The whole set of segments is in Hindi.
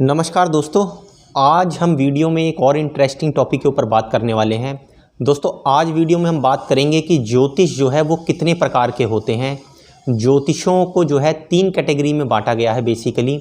नमस्कार दोस्तों, आज हम वीडियो में एक और इंटरेस्टिंग टॉपिक के ऊपर बात करने वाले हैं। दोस्तों आज वीडियो में हम बात करेंगे कि ज्योतिष जो है वो कितने प्रकार के होते हैं। ज्योतिषों को जो है 3 कैटेगरी में बांटा गया है। बेसिकली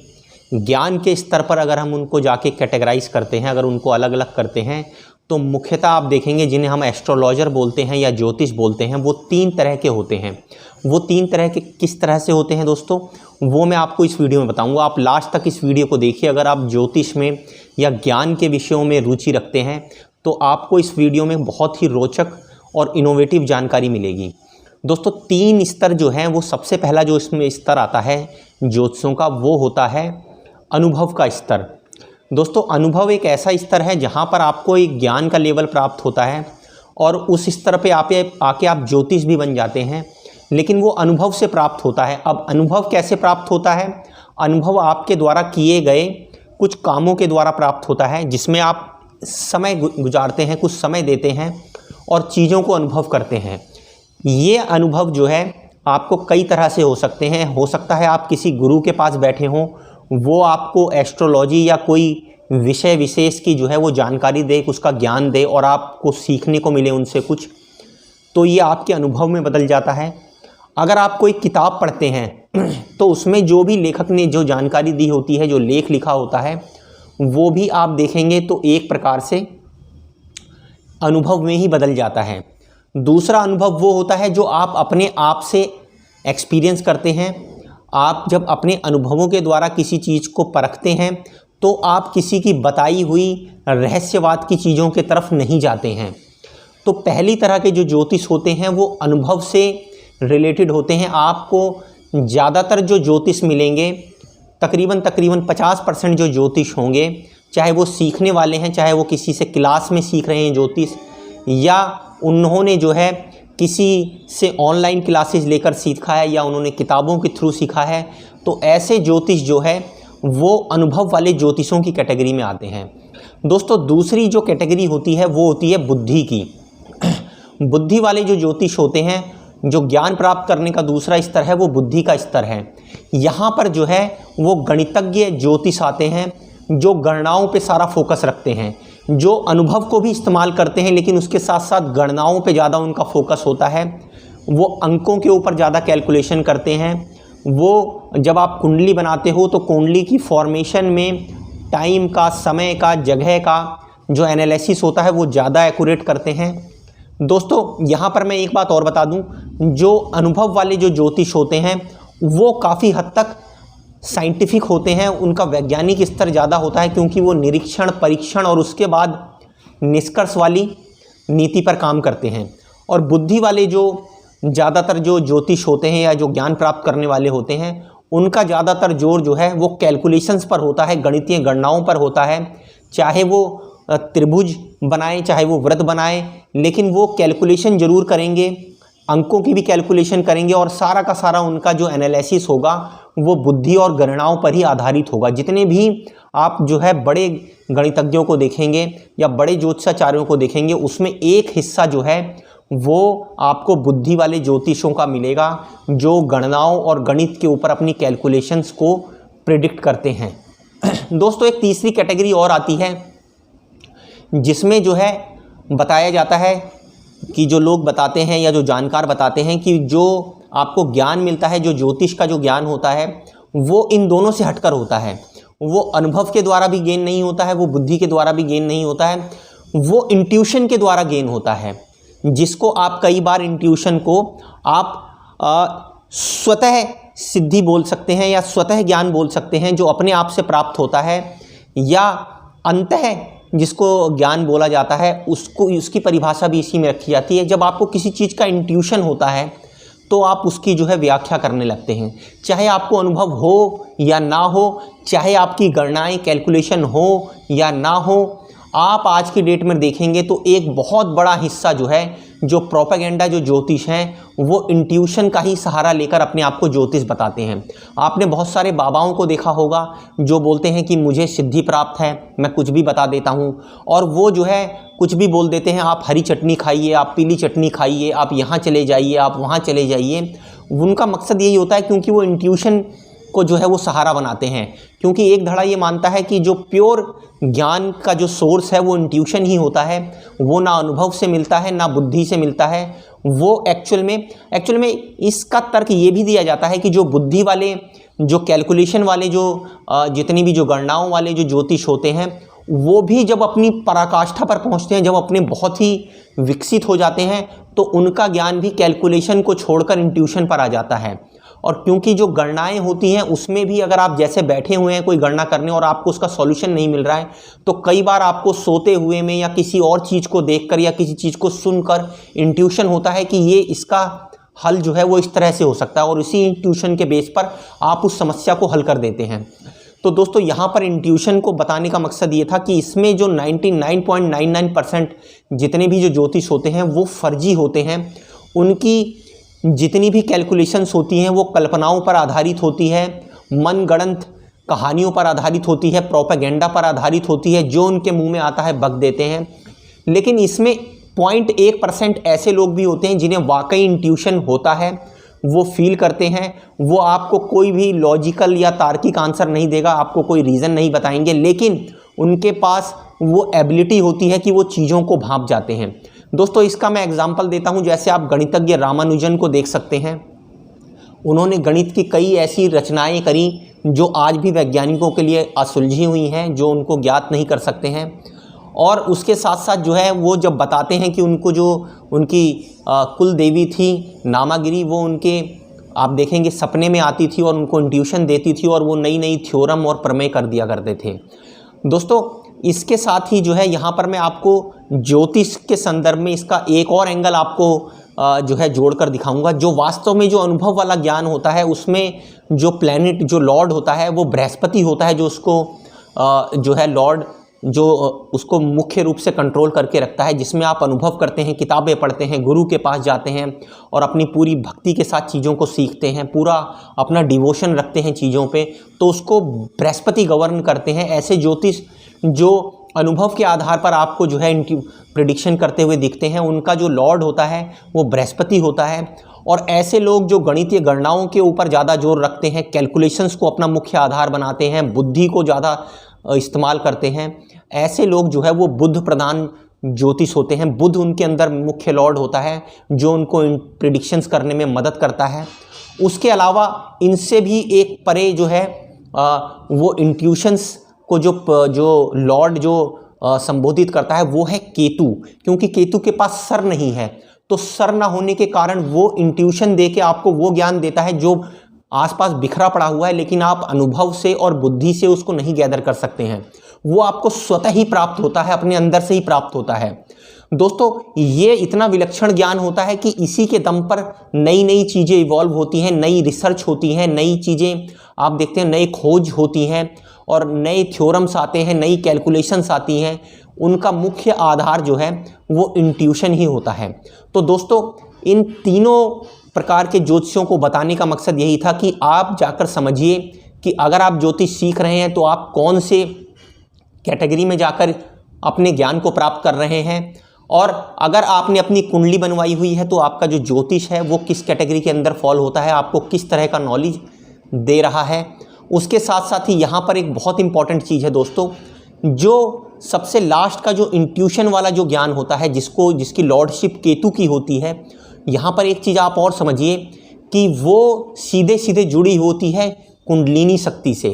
ज्ञान के स्तर पर अगर हम उनको जाके कैटेगराइज करते हैं, अगर उनको अलग अलग करते हैं तो मुख्यतः आप देखेंगे जिन्हें हम एस्ट्रोलॉजर बोलते हैं या ज्योतिष बोलते हैं वो 3 तरह के होते हैं। वो 3 तरह के किस तरह से होते हैं दोस्तों, वो मैं आपको इस वीडियो में बताऊंगा। आप लास्ट तक इस वीडियो को देखिए। अगर आप ज्योतिष में या ज्ञान के विषयों में रुचि रखते हैं तो आपको इस वीडियो में बहुत ही रोचक और इनोवेटिव जानकारी मिलेगी। दोस्तों 3 स्तर जो हैं वो सबसे पहला जो इसमें स्तर आता है ज्योतिषों का वो होता है अनुभव का स्तर। दोस्तों अनुभव एक ऐसा स्तर है जहाँ पर आपको एक ज्ञान का लेवल प्राप्त होता है और उस स्तर पे आके आप ज्योतिष भी बन जाते हैं, लेकिन वो अनुभव से प्राप्त होता है। अब अनुभव कैसे प्राप्त होता है? अनुभव आपके द्वारा किए गए कुछ कामों के द्वारा प्राप्त होता है, जिसमें आप समय गुजारते हैं, कुछ समय देते हैं और चीज़ों को अनुभव करते हैं। ये अनुभव जो है आपको कई तरह से हो सकते हैं। हो सकता है आप किसी गुरु के पास बैठे हों, वो आपको एस्ट्रोलॉजी या कोई विषय विशेष की जो है वो जानकारी दे, उसका ज्ञान दे और आपको सीखने को मिले उनसे कुछ, तो ये आपके अनुभव में बदल जाता है। अगर आप कोई किताब पढ़ते हैं तो उसमें जो भी लेखक ने जो जानकारी दी होती है, जो लेख लिखा होता है, वो भी आप देखेंगे तो एक प्रकार से अनुभव में ही बदल जाता है। दूसरा अनुभव वो होता है जो आप अपने आप से एक्सपीरियंस करते हैं। आप जब अपने अनुभवों के द्वारा किसी चीज़ को परखते हैं तो आप किसी की बताई हुई रहस्यवाद की चीज़ों के तरफ नहीं जाते हैं। तो पहली तरह के जो ज्योतिष होते हैं वो अनुभव से रिलेटेड होते हैं। आपको ज़्यादातर जो ज्योतिष मिलेंगे, तकरीबन 50% जो ज्योतिष होंगे, चाहे वो सीखने वाले हैं, चाहे वो किसी से क्लास में सीख रहे हैं ज्योतिष, या उन्होंने जो है किसी से ऑनलाइन क्लासेस लेकर सीखा है, या उन्होंने किताबों के थ्रू सीखा है, तो ऐसे ज्योतिष जो है वो अनुभव वाले ज्योतिषों की कैटेगरी में आते हैं। दोस्तों दूसरी जो कैटेगरी होती है वो होती है बुद्धि की। बुद्धि वाले जो ज्योतिष होते हैं, जो ज्ञान प्राप्त करने का दूसरा स्तर है वो बुद्धि का स्तर है। यहाँ पर जो है वो गणितज्ञ ज्योतिष आते हैं, जो गणनाओं पे सारा फोकस रखते हैं, जो अनुभव को भी इस्तेमाल करते हैं लेकिन उसके साथ साथ गणनाओं पे ज़्यादा उनका फोकस होता है। वो अंकों के ऊपर ज़्यादा कैलकुलेशन करते हैं। वो जब आप कुंडली बनाते हो तो कुंडली की फॉर्मेशन में टाइम का, समय का, जगह का जो एनालिसिस होता है वो ज़्यादा एक्यूरेट करते हैं। दोस्तों यहाँ पर मैं एक बात और बता दूं, जो अनुभव वाले जो ज्योतिष होते हैं वो काफ़ी हद तक साइंटिफिक होते हैं। उनका वैज्ञानिक स्तर ज़्यादा होता है क्योंकि वो निरीक्षण, परीक्षण और उसके बाद निष्कर्ष वाली नीति पर काम करते हैं। और बुद्धि वाले जो ज़्यादातर जो ज्योतिष होते हैं या जो ज्ञान प्राप्त करने वाले होते हैं, उनका ज़्यादातर जोर जो है वो कैलकुलेशंस पर होता है, गणितीय गणनाओं पर होता है। चाहे वो त्रिभुज बनाए, चाहे वो वृत्त बनाए, लेकिन वो कैलकुलेशन ज़रूर करेंगे, अंकों की भी कैलकुलेशन करेंगे और सारा का सारा उनका जो एनालिसिस होगा वो बुद्धि और गणनाओं पर ही आधारित होगा। जितने भी आप जो है बड़े गणितज्ञों को देखेंगे या बड़े ज्योतिषाचार्यों को देखेंगे, उसमें एक हिस्सा जो है वो आपको बुद्धि वाले ज्योतिषों का मिलेगा, जो गणनाओं और गणित के ऊपर अपनी कैलकुलेशंस को प्रिडिक्ट करते हैं। दोस्तों एक तीसरी कैटेगरी और आती है जिसमें जो है बताया जाता है कि जो लोग बताते हैं या जो जानकार बताते हैं कि जो आपको ज्ञान मिलता है, जो ज्योतिष का जो ज्ञान होता है वो इन दोनों से हटकर होता है। वो अनुभव के द्वारा भी गेन नहीं होता है, वो बुद्धि के द्वारा भी गेन नहीं होता है, वो इंट्यूशन के द्वारा गेन होता है। जिसको आप कई बार इंट्यूशन को आप स्वतः सिद्धि बोल सकते हैं या स्वतः ज्ञान बोल सकते हैं, जो अपने आप से प्राप्त होता है, या अंतः जिसको ज्ञान बोला जाता है, उसको उसकी परिभाषा भी इसी में रखी जाती है। जब आपको किसी चीज़ का इंट्यूशन होता है तो आप उसकी जो है व्याख्या करने लगते हैं, चाहे आपको अनुभव हो या ना हो, चाहे आपकी गणनाएं कैलकुलेशन हो या ना हो। आप आज की डेट में देखेंगे तो एक बहुत बड़ा हिस्सा जो है, जो प्रोपेगेंडा जो ज्योतिष हैं, वो इंट्यूशन का ही सहारा लेकर अपने आप को ज्योतिष बताते हैं। आपने बहुत सारे बाबाओं को देखा होगा जो बोलते हैं कि मुझे सिद्धि प्राप्त है, मैं कुछ भी बता देता हूँ, और वो जो है कुछ भी बोल देते हैं। आप हरी चटनी खाइए, आप पीली चटनी खाइए, आप यहाँ चले जाइए, आप वहाँ चले जाइए। उनका मकसद यही होता है क्योंकि वो इंट्यूशन को जो है वो सहारा बनाते हैं, क्योंकि एक धड़ा ये मानता है कि जो प्योर ज्ञान का जो सोर्स है वो इंट्यूशन ही होता है, वो ना अनुभव से मिलता है ना बुद्धि से मिलता है। वो एक्चुअल में इसका तर्क ये भी दिया जाता है कि जो बुद्धि वाले, जो कैलकुलेशन वाले, जो जितनी भी जो गणनाओं वाले जो ज्योतिष होते हैं, वो भी जब अपनी पराकाष्ठा पर पहुंचते हैं, जब अपने बहुत ही विकसित हो जाते हैं, तो उनका ज्ञान भी कैलकुलेशन को छोड़कर इंट्यूशन पर आ जाता है। और क्योंकि जो गणनाएं होती हैं उसमें भी अगर आप जैसे बैठे हुए हैं कोई गणना करने और आपको उसका सॉल्यूशन नहीं मिल रहा है, तो कई बार आपको सोते हुए में या किसी और चीज़ को देखकर या किसी चीज़ को सुनकर इंट्यूशन होता है कि ये इसका हल जो है वो इस तरह से हो सकता है, और इसी इंट्यूशन के बेस पर आप उस समस्या को हल कर देते हैं। तो दोस्तों यहाँ पर इंट्यूशन को बताने का मकसद ये था कि इसमें जो 99.99% जितने भी जो ज्योतिष होते हैं वो फर्जी होते हैं। उनकी जितनी भी कैलकुलेशंस होती हैं वो कल्पनाओं पर आधारित होती है, मनगढ़ंत कहानियों पर आधारित होती है, प्रोपेगेंडा पर आधारित होती है, जो उनके मुंह में आता है बक देते हैं। लेकिन इसमें 0.1% ऐसे लोग भी होते हैं जिन्हें वाकई इंट्यूशन होता है, वो फील करते हैं। वो आपको कोई भी लॉजिकल या तार्किक आंसर नहीं देगा, आपको कोई रीज़न नहीं बताएंगे, लेकिन उनके पास वो एबिलिटी होती है कि वो चीज़ों को भांप जाते हैं। दोस्तों इसका मैं एग्जांपल देता हूं, जैसे आप गणितज्ञ रामानुजन को देख सकते हैं। उन्होंने गणित की कई ऐसी रचनाएं करी जो आज भी वैज्ञानिकों के लिए असुलझी हुई हैं, जो उनको ज्ञात नहीं कर सकते हैं। और उसके साथ साथ जो है वो जब बताते हैं कि उनको जो उनकी कुल देवी थी नामागिरी, वो उनके आप देखेंगे सपने में आती थी और उनको इंट्यूशन देती थी, और वो नई नई थ्योरम और प्रमेय कर दिया करते थे। दोस्तों इसके साथ ही जो है यहाँ पर मैं आपको ज्योतिष के संदर्भ में इसका एक और एंगल आपको जो है जोड़कर दिखाऊंगा। जो वास्तव में जो अनुभव वाला ज्ञान होता है उसमें जो प्लैनेट, जो लॉर्ड होता है वो बृहस्पति होता है, जो उसको जो है लॉर्ड जो उसको मुख्य रूप से कंट्रोल करके रखता है, जिसमें आप अनुभव करते हैं, किताबें पढ़ते हैं, गुरु के पास जाते हैं और अपनी पूरी भक्ति के साथ चीज़ों को सीखते हैं, पूरा अपना डिवोशन रखते हैं चीज़ों पे, तो उसको बृहस्पति गवर्न करते हैं। ऐसे ज्योतिष जो अनुभव के आधार पर आपको जो है प्रिडिक्शन करते हुए दिखते हैं, उनका जो लॉर्ड होता है वो बृहस्पति होता है। और ऐसे लोग जो गणितीय गणनाओं के ऊपर ज़्यादा जोर रखते हैं, कैलकुलेशंस को अपना मुख्य आधार बनाते हैं, बुद्धि को ज़्यादा इस्तेमाल करते हैं, ऐसे लोग जो है वो बुद्ध प्रधान ज्योतिष होते हैं। बुद्ध उनके अंदर मुख्य लॉर्ड होता है जो उनको प्रिडिक्शंस करने में मदद करता है। उसके अलावा इनसे भी एक परे जो है वो इंट्यूशंस को जो लॉर्ड जो संबोधित करता है वो है केतु, क्योंकि केतु के पास सर नहीं है, तो सर ना होने के कारण वो इंट्यूशन दे के आपको वो ज्ञान देता है जो आसपास बिखरा पड़ा हुआ है, लेकिन आप अनुभव से और बुद्धि से उसको नहीं गैदर कर सकते हैं। वो आपको स्वतः ही प्राप्त होता है, अपने अंदर से ही प्राप्त होता है। दोस्तों ये इतना विलक्षण ज्ञान होता है कि इसी के दम पर नई नई चीज़ें इवॉल्व होती हैं, नई रिसर्च होती हैं, नई चीज़ें आप देखते हैं, नई खोज होती हैं और नए थ्योरम्स आते हैं, नई कैलकुलेशंस आती हैं। उनका मुख्य आधार जो है वो इंट्यूशन ही होता है। तो दोस्तों इन तीनों प्रकार के ज्योतिषों को बताने का मकसद यही था कि आप जाकर समझिए कि अगर आप ज्योतिष सीख रहे हैं तो आप कौन से कैटेगरी में जाकर अपने ज्ञान को प्राप्त कर रहे हैं, और अगर आपने अपनी कुंडली बनवाई हुई है तो आपका जो ज्योतिष है वो किस कैटेगरी के अंदर फॉल होता है, आपको किस तरह का नॉलेज दे रहा है। उसके साथ साथ ही यहाँ पर एक बहुत इंपॉर्टेंट चीज़ है दोस्तों, जो सबसे लास्ट का जो इंट्यूशन वाला जो ज्ञान होता है, जिसकी लॉर्डशिप केतु की होती है, यहाँ पर एक चीज़ आप और समझिए कि वो सीधे सीधे जुड़ी होती है कुंडलिनी शक्ति से।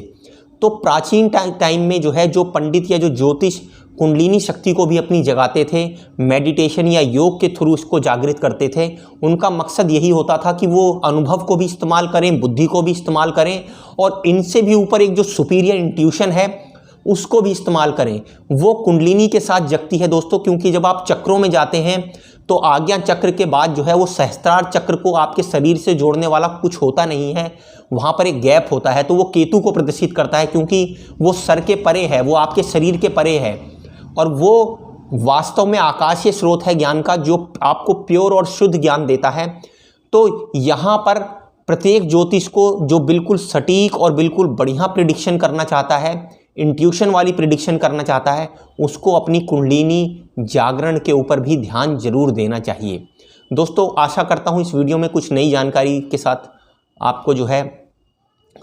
तो प्राचीन टाइम में जो है जो पंडित या जो ज्योतिष कुंडलिनी शक्ति को भी अपनी जगाते थे, मेडिटेशन या योग के थ्रू इसको जागृत करते थे। उनका मकसद यही होता था कि वो अनुभव को भी इस्तेमाल करें, बुद्धि को भी इस्तेमाल करें, और इनसे भी ऊपर एक जो सुपीरियर इंट्यूशन है उसको भी इस्तेमाल करें। वो कुंडलिनी के साथ जगती है दोस्तों, क्योंकि जब आप चक्रों में जाते हैं तो आज्ञा चक्र के बाद जो है वो सहस्त्रार चक्र को आपके शरीर से जोड़ने वाला कुछ होता नहीं है, वहाँ पर एक गैप होता है। तो वो केतु को प्रदर्शित करता है, क्योंकि वो सर के परे है, वो आपके शरीर के परे है, और वो वास्तव में आकाशीय स्रोत है ज्ञान का, जो आपको प्योर और शुद्ध ज्ञान देता है। तो यहाँ पर प्रत्येक ज्योतिष को जो बिल्कुल सटीक और बिल्कुल बढ़िया प्रिडिक्शन करना चाहता है, इंट्यूशन वाली प्रिडिक्शन करना चाहता है, उसको अपनी कुंडलिनी जागरण के ऊपर भी ध्यान जरूर देना चाहिए। दोस्तों आशा करता हूँ इस वीडियो में कुछ नई जानकारी के साथ आपको जो है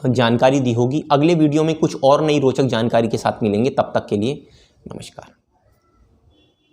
जानकारी दी होगी। अगले वीडियो में कुछ और नई रोचक जानकारी के साथ मिलेंगे। तब तक के लिए नमस्कार।